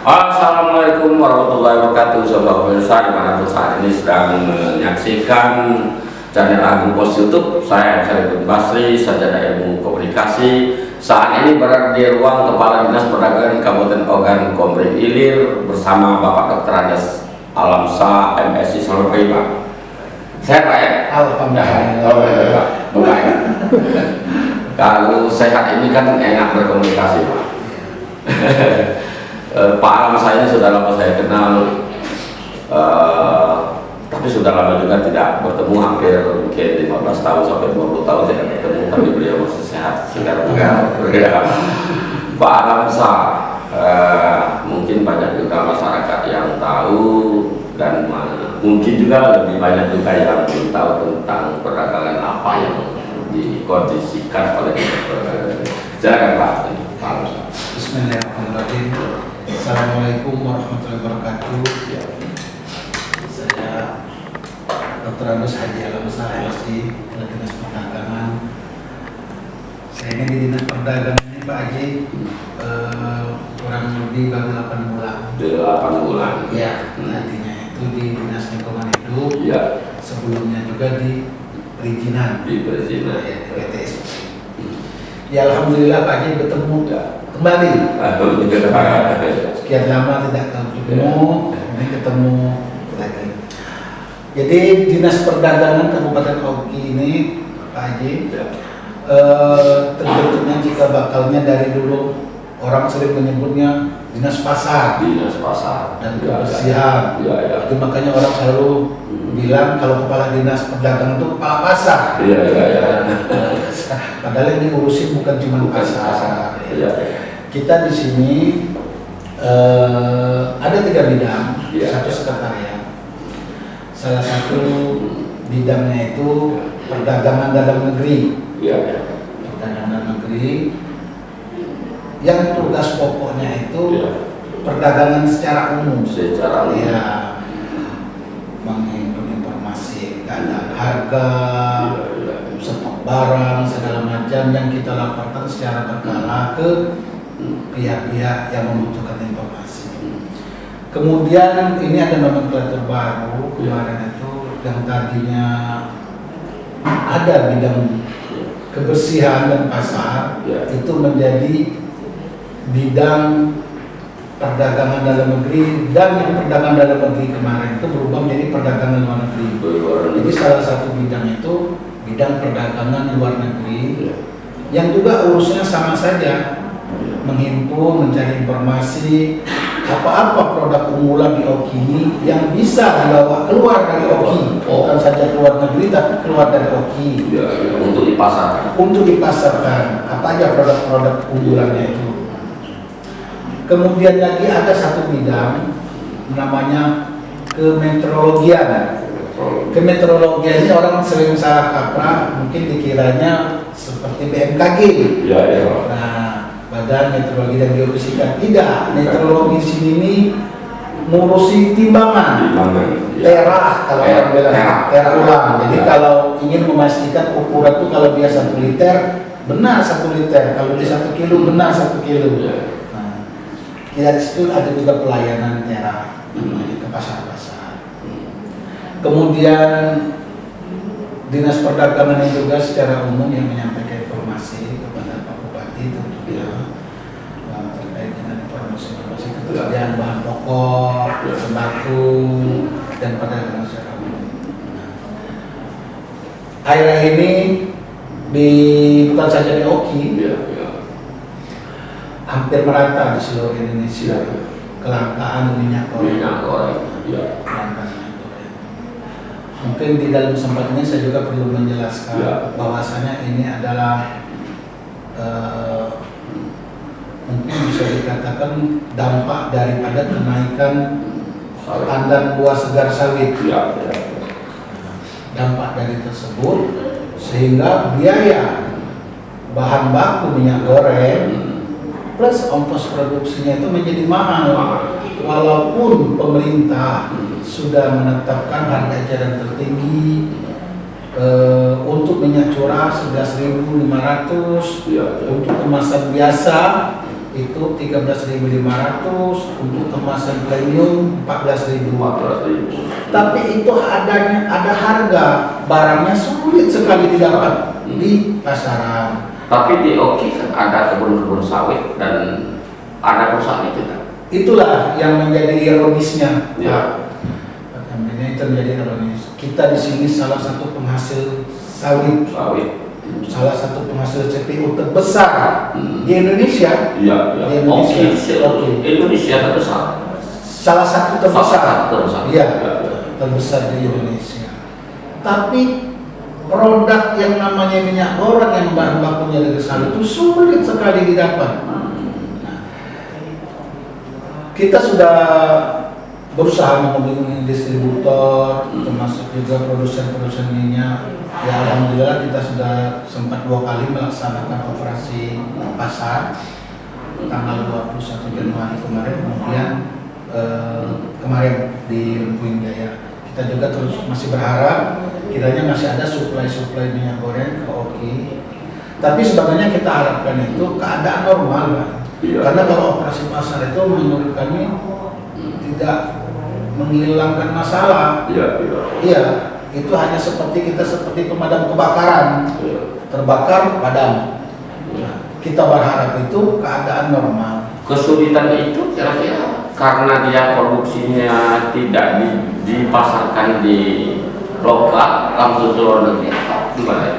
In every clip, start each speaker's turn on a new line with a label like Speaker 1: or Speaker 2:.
Speaker 1: Assalamualaikum warahmatullahi wabarakatuh. Sobat pemirsa dimanapun saat ini sedang menyaksikan channel Agung Pos YouTube, saya Syarifudin Basri, sarjana ilmu komunikasi. Saat ini berada di ruang Kepala Dinas Perdagangan Kabupaten Ogan Komering Ilir bersama Bapak Dr. Andes Alamsa MSI. Selamat pagi Pak. Sehat Pak ya?
Speaker 2: Alhamdulillah.
Speaker 1: Baik. Kalau sehat ini kan enak berkomunikasi Pak. Pak Alam saya sudah lama saya kenal, tapi sudah lama juga tidak bertemu, hampir mungkin 15 tahun sampai 20 tahun tidak bertemu, tapi beliau masih sehat, segar bugar. Pak Alam mungkin banyak juga masyarakat yang tahu dan mungkin juga lebih banyak juga yang belum tahu tentang perdagangan apa yang dikondisikan oleh perdagangan. Silakan Pak.
Speaker 2: Bismillahirrahmanirrahim. Assalamualaikum warahmatullahi wabarakatuh. Saya Dr. Andes Haji Alamsa MSI, Kepala Dinas Perdagangan. Saya ini di Dinas Perdagangan ini Pak Haji kurang lebih baru 8 bulan.
Speaker 1: 8 bulan.
Speaker 2: Ya, nantinya itu di Dinas Lingkungan Hidup.
Speaker 1: Ya.
Speaker 2: Sebelumnya juga di perizinan.
Speaker 1: Di perizinan.
Speaker 2: Ya, di PTS. Ya Alhamdulillah Pak Haji bertemu kembali. Sekian lama tidak ketemu, ini ketemu lagi. Jadi Dinas Perdagangan Kabupaten Oki ini Pak Haji terbentuknya jika bakalnya dari dulu orang sering menyebutnya Dinas Pasar.
Speaker 1: Dinas Pasar
Speaker 2: dan kebersihan.
Speaker 1: Ya.
Speaker 2: Jadi makanya orang selalu bilang kalau kepala dinas perdagangan itu kepala pasar.
Speaker 1: Iya.
Speaker 2: Padahal yang diurusin bukan cuma pasar.
Speaker 1: Iya.
Speaker 2: Kita di sini ada 3 bidang, satu sekretariat. Salah satu bidangnya itu perdagangan dalam negeri.
Speaker 1: Iya.
Speaker 2: Perdagangan dalam negeri. Yang tugas pokoknya itu perdagangan secara umum.
Speaker 1: Secara umum.
Speaker 2: Ya, menghimpun informasi keadaan harga, stok barang segala macam yang kita laporkan secara berkala ke pihak-pihak yang membutuhkan informasi. Kemudian ini ada nomenklatur baru kemarin itu yang tadinya ada bidang kebersihan dan pasar itu menjadi bidang perdagangan dalam negeri, dan yang perdagangan dalam negeri kemarin itu berubah menjadi perdagangan luar negeri. Jadi salah satu bidang itu bidang perdagangan luar negeri yang juga urusnya sama saja, menghimpun, mencari informasi apa-apa produk unggulan di Oki ini yang bisa dibawa keluar dari Oki, bukan saja keluar negeri tapi keluar dari Oki
Speaker 1: untuk dipasarkan.
Speaker 2: Untuk dipasarkan apa aja produk-produk unggulannya itu. Kemudian lagi ada satu bidang namanya kemeteorologian. Kemeteorologian ini orang sering salah kaprah, mungkin dikiranya seperti BMKG. Nah, Badan Meteorologi dan Geofisika. Tidak, meteorologi di sini ini ngurusi timbangan. Terah kalau orang bilang terah ulang. Jadi kalau ingin memastikan ukuran itu kalau dia 1 liter benar 1 liter, kalau dia 1 kilo benar 1 kilo. Kita di situ ada juga pelayanan terah ke pasar-pasar. Kemudian Dinas Perdagangan yang juga secara umum yang menyampaikan informasi kepada Pak Bupati tentunya terkait dengan informasi ketersediaan bahan pokok, sembako, dan perdagangan secara umum. Akhir-akhir ini bukan saja di Oki, hampir merata di seluruh Indonesia kelangkaan minyak goreng. Mungkin di dalam kesempatan ini saya juga perlu menjelaskan bahwasanya ini adalah mungkin bisa dikatakan dampak daripada kenaikan tandan buah segar sawit. Dampak dari tersebut sehingga biaya bahan baku minyak goreng plus ongkos produksinya itu menjadi mahal, walaupun pemerintah sudah menetapkan harga eceran tertinggi untuk minyak curah 11.500, untuk kemasan biasa itu 13.500, untuk kemasan premium 14.000.
Speaker 1: 14.000.
Speaker 2: Tapi itu ada harga barangnya sulit sekali didapat di pasaran.
Speaker 1: Tapi di Oki kan ada kebun-kebun sawit dan ada perusahaan itu kan?
Speaker 2: Itulah yang menjadi ironisnya.
Speaker 1: Ya.
Speaker 2: Itu menjadi ironis. Kita di sini salah satu penghasil sawit, salah satu penghasil CPU terbesar di Indonesia.
Speaker 1: Iya, iya.
Speaker 2: Di Indonesia.
Speaker 1: Oke. Indonesia terbesar.
Speaker 2: Salah satu terbesar. Iya,
Speaker 1: Ya.
Speaker 2: terbesar di Indonesia. Tapi produk yang namanya minyak goreng yang bahan bakunya dari sawit itu sulit sekali didapat. Nah, kita sudah berusaha menghubungi distributor, termasuk juga produsen-produsen minyak. Ya, alhamdulillah kita sudah sempat 2 kali melaksanakan operasi pasar tanggal 21 Januari kemarin, kemudian kemarin di Lempuing Jaya. Kita juga terus masih berharap kiranya masih ada suplai minyak goreng ke Oki. Tapi sebenarnya kita harapkan itu keadaan normal, Pak.
Speaker 1: Iya.
Speaker 2: Karena kalau operasi pasar itu menurut kami tidak menghilangkan masalah.
Speaker 1: Iya, iya.
Speaker 2: Iya, itu hanya seperti pemadam kebakaran.
Speaker 1: Iya.
Speaker 2: Terbakar, padam. Nah, kita berharap itu keadaan normal.
Speaker 1: Kesulitan itu kira-kira karena dia produksinya tidak dipasarkan di lokal, langsung ke luar negeri, gimana?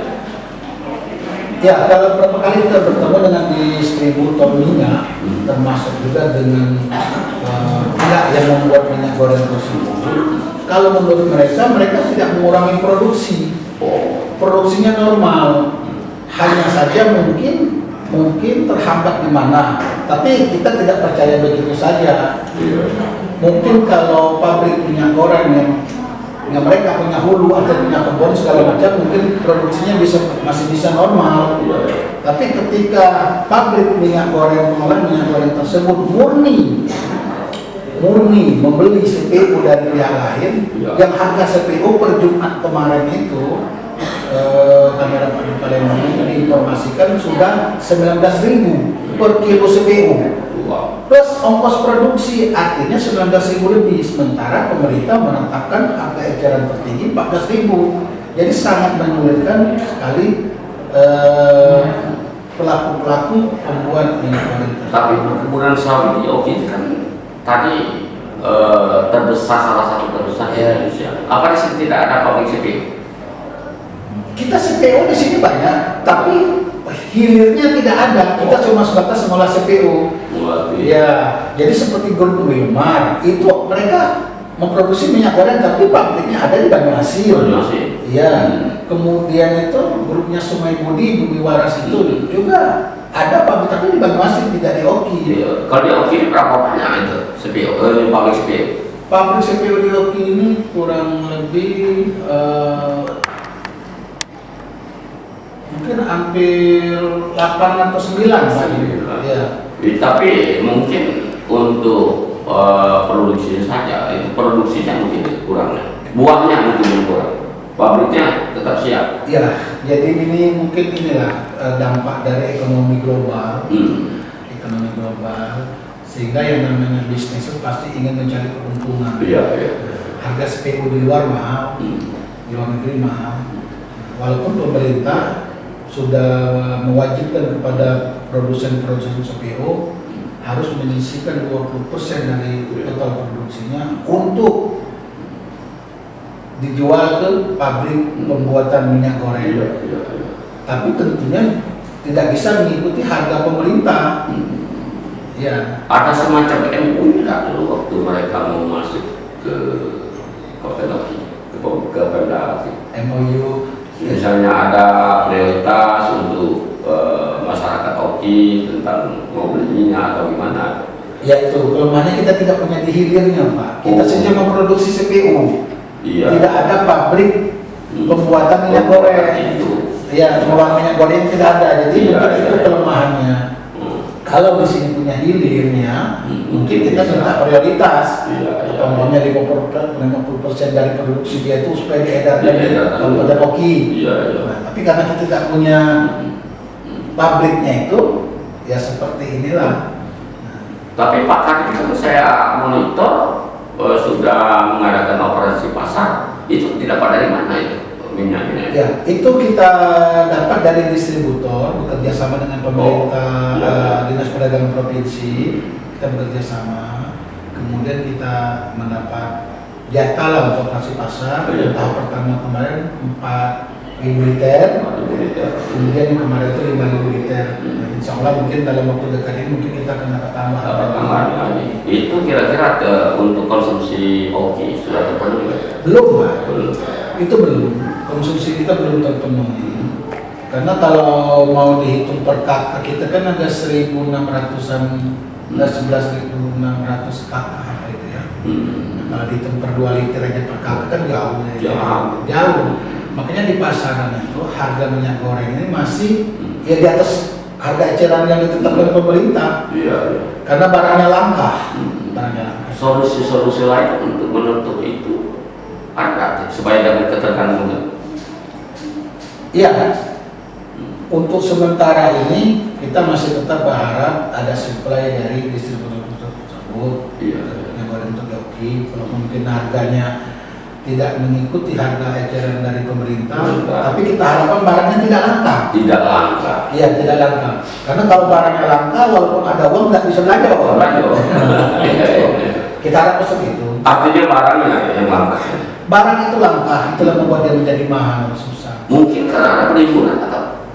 Speaker 2: Ya, kalau berapa kali kita bertemu dengan distributor minyak, termasuk juga dengan pihak yang membuat minyak goreng tersebut. Kalau menurut mereka tidak mengurangi produksi. Produksinya normal. Hanya saja mungkin terhambat di mana. Tapi kita tidak percaya begitu saja. Mungkin kalau pabrik minyak goreng yang mereka punya hulu atau punya kebun segala macam, mungkin produksinya masih bisa normal. Tapi ketika pabrik minyak goreng tersebut murni membeli CPU dari pihak lain, yang harga CPU per Jumat kemarin itu kamera Pak Palembang itu diinformasikan sudah 19.000 per kilo CPU. Plus ongkos produksi, artinya 19.000 lebih, sementara pemerintah menetapkan harga eceran tertinggi 14.000. Jadi sangat menyulitkan sekali pelaku-pelaku pembuat minyak goreng.
Speaker 1: Tapi perkebunan sawit di Oki kan tadi terbesar, salah satu terbesar di Indonesia. Apa di sini tidak ada pabrik CPU?
Speaker 2: Kita CPU di sini banyak, tapi hilirnya tidak ada. Kita cuma sebatas mengolah CPU. Ya, jadi seperti grup Wilmar itu mereka memproduksi minyak goreng, tapi pabriknya ada di Banyuasin. Iya. Kemudian itu grupnya Sungai Budi, Bumi Waras itu juga ada pabrik, tapi di Banyuasin, tidak di Oki.
Speaker 1: Kalau di Oki berapa banyak itu CPU? Pabrik CPU?
Speaker 2: Pabrik CPU di Oki ini kurang lebih mungkin hampir 8 atau 9 Pak. Ya.
Speaker 1: Tapi mungkin untuk produksi saja, itu produksinya mungkin kurang, buahnya mungkin kurang, pabriknya tetap siap.
Speaker 2: Ya, jadi ini mungkin inilah dampak dari ekonomi global, ekonomi global, sehingga yang namanya bisnis itu pasti ingin mencari keuntungan.
Speaker 1: Iya.
Speaker 2: Harga CPU di luar mahal, di luar negeri mahal. Walaupun pemerintah sudah mewajibkan kepada produsen CPU harus menyisihkan 20% dari total produksinya untuk dijual ke pabrik pembuatan minyak goreng. Tapi tentunya tidak bisa mengikuti harga pemerintah. Ya.
Speaker 1: Ada semacam MOU tidak dulu waktu mereka mau masuk ke Kota Oki, ke Pemda Oki?
Speaker 2: MOU.
Speaker 1: Misalnya ada prioritas untuk masyarakat Oki tentang mau beli minyak atau gimana?
Speaker 2: Ya itu, kelemahannya kita tidak punya di hilirnya Pak. Kita saja memproduksi CPU.
Speaker 1: Iya.
Speaker 2: Tidak ada pabrik pembuatan minyak goreng. Ya, pembuatan minyak goreng tidak ada. Jadi itu kelemahannya. Kalau di sini punya hilirnya, mungkin kita minta prioritas. Umpamanya 50% dari produksi dia itu supaya diedarkan di Kabupaten Oki. Nah, tapi karena kita tidak punya pabriknya itu, ya seperti inilah.
Speaker 1: Tapi Pak Kadin kan saya monitor sudah mengadakan operasi pasar, itu didapat dari mana itu minyaknya?
Speaker 2: Ya, itu kita dapat dari distributor bekerja sama dengan pemerintah, Dinas Perdagangan Provinsi. Kita bekerja sama, kemudian kita mendapat jatah lah untuk operasi pasar. Tahap pertama kemarin 4.000 liter, kemudian yang kemarin itu 5.000 liter. Insya Allah mungkin dalam waktu dekat ini mungkin kita akan dapat tambahan.
Speaker 1: Itu kira-kira untuk konsumsi Oki sudah terpenuhi?
Speaker 2: Belum, Pak. Itu belum. Konsumsi kita belum terpenuhi. Karena kalau mau dihitung per kakak kita kan ada 1.600-an, 11.600 kakak apa itu ya. Kalau dihitung per 2 liter aja per kakak kan jauh. Jauh. Makanya di pasaran itu harga minyak goreng ini masih ya di atas harga eceran yang ditetapkan pemerintah. Iya. Karena barangnya langka. Solusi
Speaker 1: lain untuk menutup itu ada supaya dapat ketergantungan.
Speaker 2: Iya. Untuk sementara ini kita masih tetap berharap ada supply dari distributor tersebut. Yang goreng untuk Oki, kalau mungkin harganya tidak mengikuti harga eceran dari pemerintah, tapi kita harapkan barangnya tidak langka.
Speaker 1: Tidak langka.
Speaker 2: Iya, tidak langka. Karena kalau barangnya langka, walaupun ada uang nggak bisa belanja. Kita harap seperti itu.
Speaker 1: Artinya barangnya yang langka.
Speaker 2: Barang itu langka, itulah membuat dia menjadi mahal, susah.
Speaker 1: Mungkin karena ada penimbunan atau?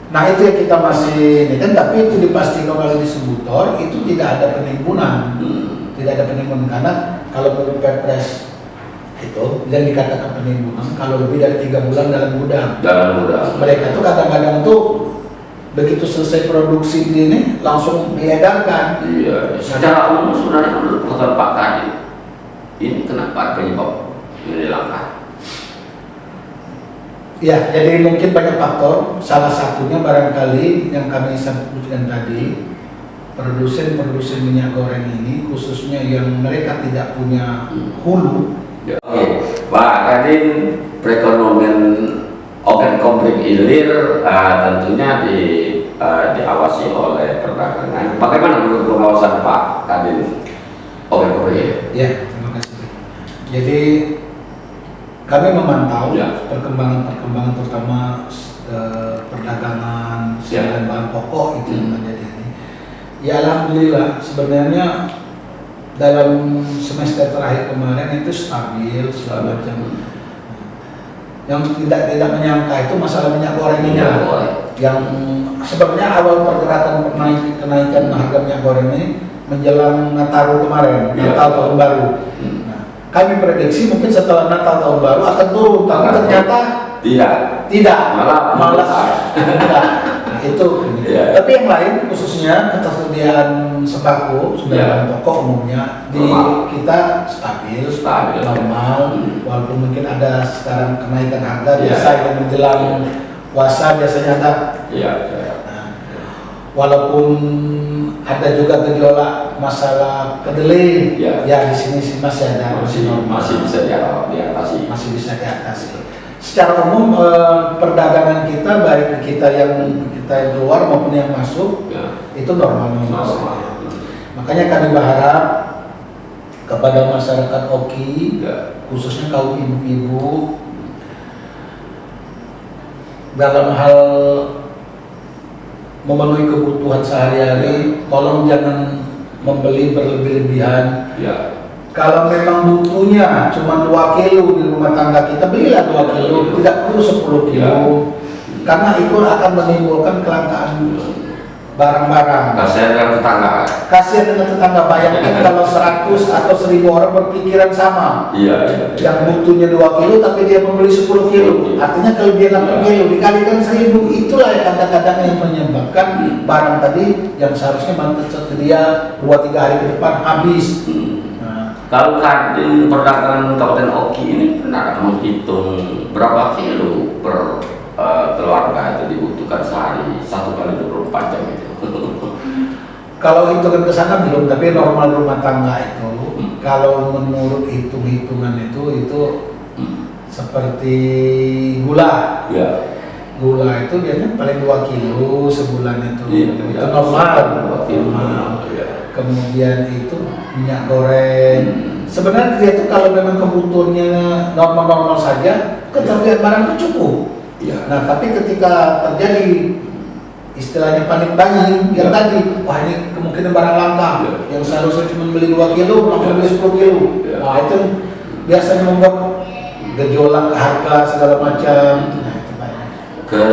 Speaker 2: Nah itu yang kita masih ini kan, tapi itu dipastikan oleh distributor itu tidak ada penimbunan, tidak ada penimbunan karena kalau menurut Perpres itu yang dikatakan penimbunan kalau lebih dari 3 bulan dalam gudang. Mereka tuh kadang-kadang tuh begitu selesai produksi ini langsung diedarkan.
Speaker 1: Iya. Secara umum sebenarnya menurut Pak Kadin ini kenapa penyebab ini langka?
Speaker 2: Ya, jadi mungkin banyak faktor. Salah satunya barangkali yang kami sebutkan tadi, produsen minyak goreng ini khususnya yang mereka tidak punya hulu.
Speaker 1: Oke, Pak Kadin, perekonomian organ konflik hilir tentunya diawasi oleh perdagangan. Bagaimana menurut pengawasan Pak Kadin organ konflik hilir?
Speaker 2: Ya, terima kasih. Jadi kami memantau perkembangan terutama perdagangan dan bahan pokok itu yang terjadi ini. Ya alhamdulillah sebenarnya dalam semester terakhir kemarin itu stabil segala macam. Yang tidak menyangka itu masalah minyak goreng ini yang sebenarnya awal pergerakan kenaikan harga minyak goreng ini menjelang Nataru kemarin, Natal tahun baru. Kami prediksi mungkin setelah Natal tahun baru akan turun, tapi ternyata tidak, malah tidak. Itu. Tapi yang lain khususnya ketersediaan sembako sudah bahan pokok umumnya di kita stabil, normal. Walaupun mungkin ada sekarang kenaikan harga biasa yang menjelang puasa biasanya ada. Nah, walaupun ada juga gejolak masalah kedelai, ya di sini sih masih ada,
Speaker 1: masih bisa diatasi.
Speaker 2: Masih bisa diatasi. Secara umum perdagangan kita baik kita yang keluar maupun yang masuk itu normal. Makanya kami berharap kepada masyarakat Oki, khususnya kaum ibu-ibu dalam hal memenuhi kebutuhan sehari-hari, tolong jangan membeli berlebih-lebihan. Kalau memang butuhnya cuma 2 kilo di rumah tangga kita, belilah 2 kilo, tidak perlu 10 kilo. Karena itu akan menimbulkan kelangkaan barang-barang. Kasihan dengan tetangga. Bayangkan kalau 100 atau 1000 orang berpikiran sama. Yang butuhnya 2 kilo tapi dia membeli 10 kilo. Artinya kalau dia 8 kilo dikalikan 1000, itulah yang kadang-kadang yang menyebabkan barang tadi yang seharusnya tersedia 2-3 hari ke depan habis.
Speaker 1: Kalau Kadin perdagangan Kabupaten Oki ini pernah menghitung berapa kilo per keluarga itu dibutuhkan sehari 1 kali 24 jam itu?
Speaker 2: Kalau hitungan ke sana belum, tapi normal rumah tangga itu kalau menurut hitung-hitungan itu seperti gula. Gula itu biasanya paling 2 kilo sebulan itu. Itu normal. kemudian itu minyak goreng. Sebenarnya dia itu kalau memang kebutuhannya normal-normal saja, ketersediaan barang itu cukup.
Speaker 1: Iya.
Speaker 2: Nah, tapi ketika terjadi istilahnya panik buying yang tadi, wah ini kemungkinan barang langka, yang seharusnya cuma beli 2 kilo, langsung beli 10 kilo. Nah, itu biasanya membuat gejolak harga segala macam. Nah, itu banyak.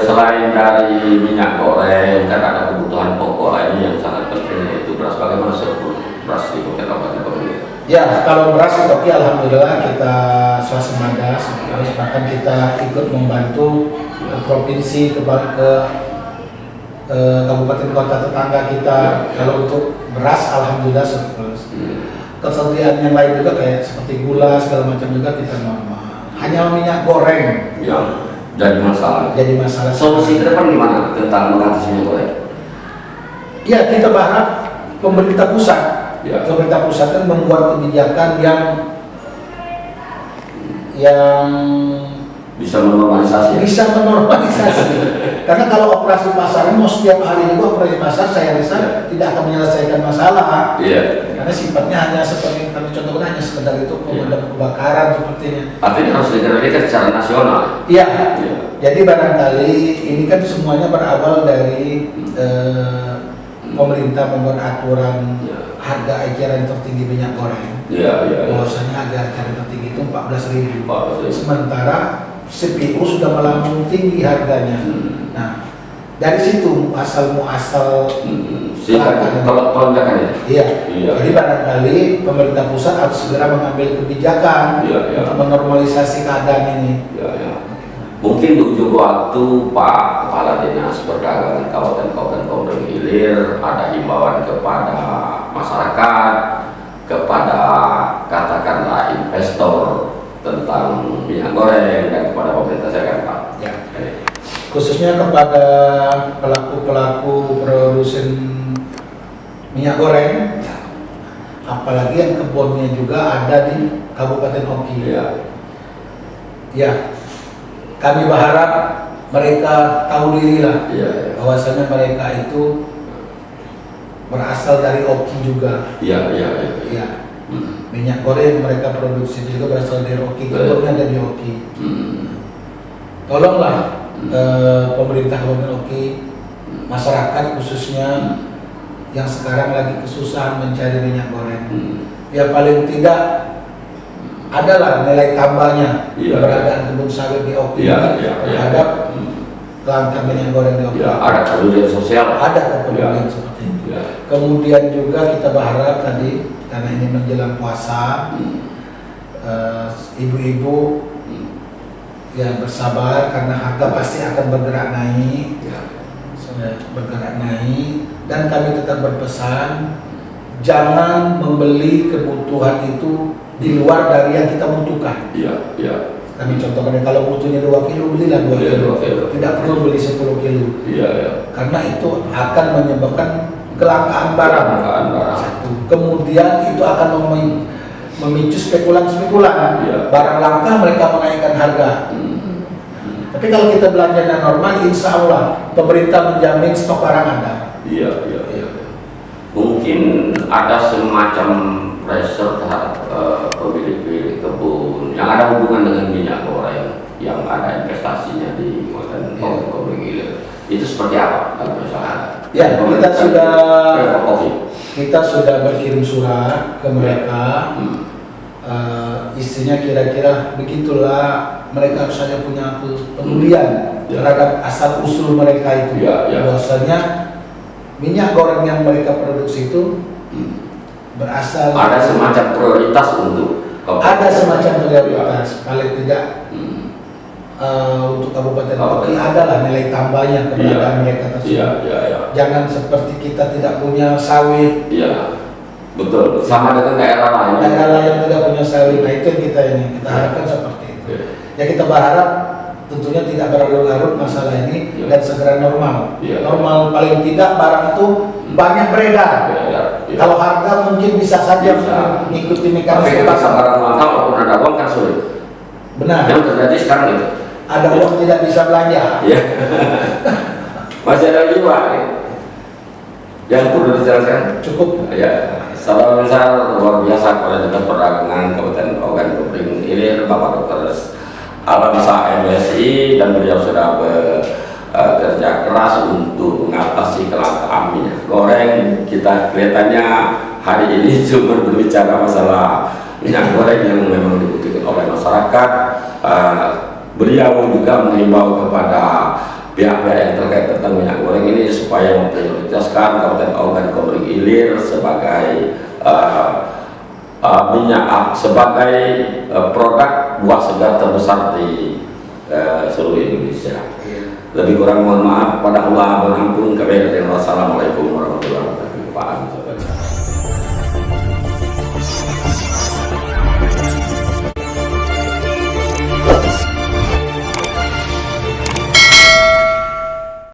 Speaker 1: Selain dari minyak goreng, kan ada kebutuhan pokok lainnya yang sangat penting, yaitu beras. Bagaimana beras di Kota Kabupaten Kobrigil?
Speaker 2: Ya, kalau beras itu alhamdulillah kita swasembada, bahkan kita ikut membantu provinsi ke kabupaten kota tetangga kita. Kalau untuk beras alhamdulillah surplus. Ketersediaan yang lain juga kayak seperti gula segala macam juga kita normal. Hanya minyak goreng
Speaker 1: Yang jadi masalah.
Speaker 2: jadi masalah.
Speaker 1: Solusi ke depan gimana tentang mengatasi minyak goreng?
Speaker 2: Ya, kita berharap pemerintah pusat, pemerintah pusat kan membuat kebijakan yang
Speaker 1: Bisa menormalisasi.
Speaker 2: Karena kalau operasi pasar mau setiap hari juga operasi pasar, saya rasa tidak akan menyelesaikan masalah.
Speaker 1: Iya.
Speaker 2: Karena sifatnya hanya seperti kami contohkan, hanya sekedar itu pemadam kebakaran sepertinya.
Speaker 1: Artinya harus dikendalikan secara nasional.
Speaker 2: Iya. Jadi barangkali ini kan semuanya berawal dari pemerintah membuat aturan harga eceran tertinggi minyak goreng. Bahwasanya harga eceran tertinggi itu 14.000. Sementara CPU sudah melambung tinggi harganya. Nah, dari situ asal muasal
Speaker 1: pelonjakan ya.
Speaker 2: Iya. Jadi barangkali pemerintah pusat harus segera mengambil kebijakan untuk menormalisasi keadaan ini.
Speaker 1: Mungkin di ujung waktu Pak Kepala Dinas Perdagangan Kabupaten Kobrigil ada himbauan kepada masyarakat, kepada katakanlah investor tentang minyak goreng dan kepada pemerintah, saya kan Pak.
Speaker 2: Ya. Khususnya kepada pelaku-pelaku produsen minyak goreng, apalagi yang kebunnya juga ada di Kabupaten Oki. Ya, kami berharap mereka tahu diri lah, bahwasanya mereka itu berasal dari Oki juga. Iya. Minyak goreng mereka produksi juga berasal dari Oki, kebunnya dari Oki. Tolonglah pemerintah Kabupaten Oki, masyarakat khususnya yang sekarang lagi kesusahan mencari minyak goreng. Ya paling tidak adalah nilai tambahnya keberadaan kebun sawit di Oki terhadap kelangkaan minyak goreng di Oki.
Speaker 1: Ada kepedulian sosial.
Speaker 2: Ada kepedulian seperti itu. Kemudian juga kita berharap tadi, karena ini menjelang puasa, ibu-ibu yang bersabar karena harga pasti akan bergerak naik, dan kami tetap berpesan jangan membeli kebutuhan itu di luar dari yang kita butuhkan. Kami contohkan, kalau butuhnya 2 kilo, belilah 2 kilo. Tidak perlu beli 10 kilo. Karena itu akan menyebabkan kelangkaan barang. Satu. Kemudian itu akan memicu spekulan-spekulan. Barang langka mereka menaikkan harga. Tapi kalau kita belanjanya normal, insya Allah pemerintah menjamin stok barang ada.
Speaker 1: Mungkin ada semacam pressure terhadap pemilik kebun yang ada hubungan dengan minyak goreng yang ada investasinya di Kabupaten Kobrigil. Itu seperti apa kalau misalnya?
Speaker 2: Ya, kita sudah berkirim surat ke mereka. Istrinya kira-kira begitulah, mereka harus saja punya kepedulian terhadap asal usul mereka itu. Bahwasanya minyak goreng yang mereka produksi itu berasal,
Speaker 1: ada semacam prioritas untuk
Speaker 2: paling tidak untuk Kabupaten Oki adalah nilai tambahnya keberadaan mereka tersebut. Jangan seperti kita tidak punya sawit.
Speaker 1: Betul, sama dengan daerah lain
Speaker 2: yang tidak punya sawit. Nah, itu yang kita harapkan seperti itu. Ya, kita berharap tentunya tidak berlarut-larut masalah ini dan segera normal. Normal paling tidak barang itu banyak beredar. Kalau harga mungkin bisa saja mengikuti mekanisme pasar.
Speaker 1: Barang langka walaupun ada uang kan sulit.
Speaker 2: Benar.
Speaker 1: Yang terjadi sekarang itu.
Speaker 2: Ada uang tidak bisa belanja.
Speaker 1: Masih ada lagi Pak. Yang perlu dijelaskan
Speaker 2: Cukup.
Speaker 1: ya, salam besar luar biasa kepada Dinas Perdagangan Kabupaten Ogan Komering Ilir Bapak Dr. Alamsa MSI, dan beliau sudah bekerja keras untuk mengatasi kelangkaan minyak goreng. Kita kelihatannya hari ini cuma berbicara masalah minyak goreng yang memang dibutuhkan oleh masyarakat. Beliau juga menghimbau kepada pihak-pihak yang terkait tentang minyak goreng ini supaya memprioritaskan Kabupaten Ogan Komering Ilir sebagai minyak sebagai produk buah segar terbesar di seluruh Indonesia. Lebih kurang mohon maaf, pada Allah mengampun. Wassalamualaikum warahmatullahi wabarakatuh.